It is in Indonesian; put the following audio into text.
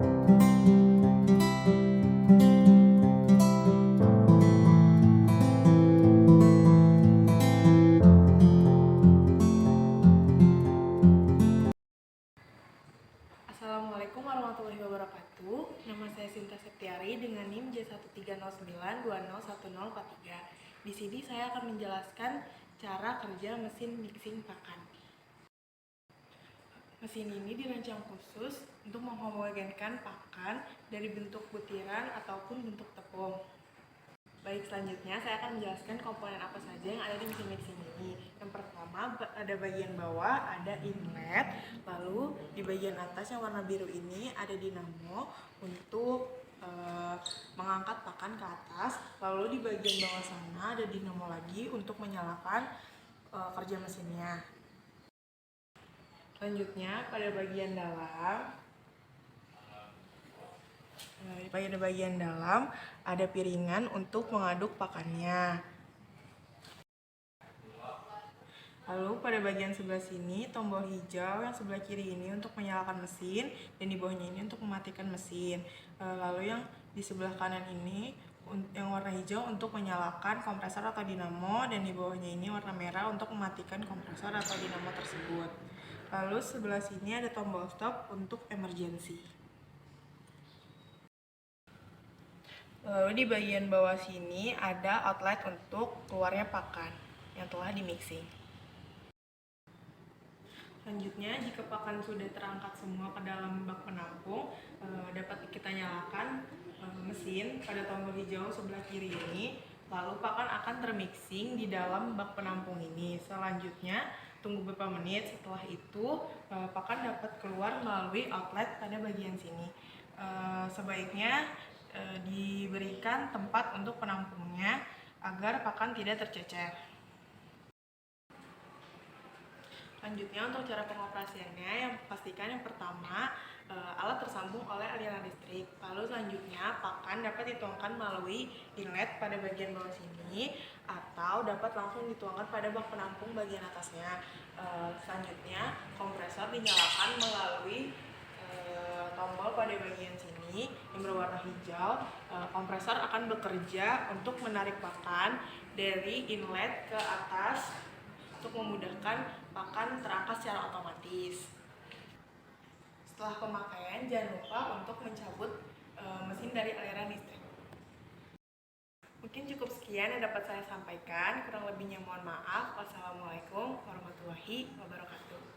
Assalamualaikum warahmatullahi wabarakatuh. Nama saya Sinta Septiari dengan NIM J1309201043. Di sini saya akan menjelaskan cara kerja mesin mixing pakan. Mesin ini dirancang khusus untuk menghomogenkan pakan dari bentuk butiran ataupun bentuk tepung. Baik, selanjutnya saya akan menjelaskan komponen apa saja yang ada di mesin mixing ini. Yang pertama, ada bagian bawah, ada inlet. Lalu di bagian atas yang warna biru ini ada dinamo untuk mengangkat pakan ke atas. Lalu di bagian bawah sana ada dinamo lagi untuk menyalakan kerja mesinnya. Selanjutnya pada bagian dalam ada piringan untuk mengaduk pakannya. Lalu pada bagian sebelah sini tombol hijau yang sebelah kiri ini untuk menyalakan mesin dan di bawahnya ini untuk mematikan mesin. Lalu yang di sebelah kanan ini yang warna hijau untuk menyalakan kompresor atau dinamo dan di bawahnya ini warna merah untuk mematikan kompresor atau dinamo tersebut. Lalu sebelah sini ada tombol stop untuk emergency. Lalu di bagian bawah sini ada outlet untuk keluarnya pakan yang telah di mixing. Selanjutnya, jika pakan sudah terangkat semua ke dalam bak penampung, dapat kita nyalakan mesin pada tombol hijau sebelah kiri ini. Lalu pakan akan termixing di dalam bak penampung ini. Selanjutnya, tunggu beberapa menit. Setelah itu, pakan dapat keluar melalui outlet pada bagian sini. Sebaiknya diberikan tempat untuk penampungnya agar pakan tidak tercecer. Selanjutnya untuk cara pengoperasiannya, yang pastikan yang pertama alat tersambung oleh aliran listrik. Lalu selanjutnya pakan dapat dituangkan melalui inlet pada bagian bawah sini atau dapat langsung dituangkan pada bak penampung bagian atasnya. Selanjutnya kompresor dinyalakan melalui tombol pada bagian sini yang berwarna hijau. Kompresor akan bekerja untuk menarik pakan dari inlet ke atas untuk memudahkan pakan terangkat secara otomatis. Setelah pemakaian, jangan lupa untuk mencabut mesin dari aliran listrik. Mungkin cukup sekian yang dapat saya sampaikan. Kurang lebihnya mohon maaf. Wassalamualaikum warahmatullahi wabarakatuh.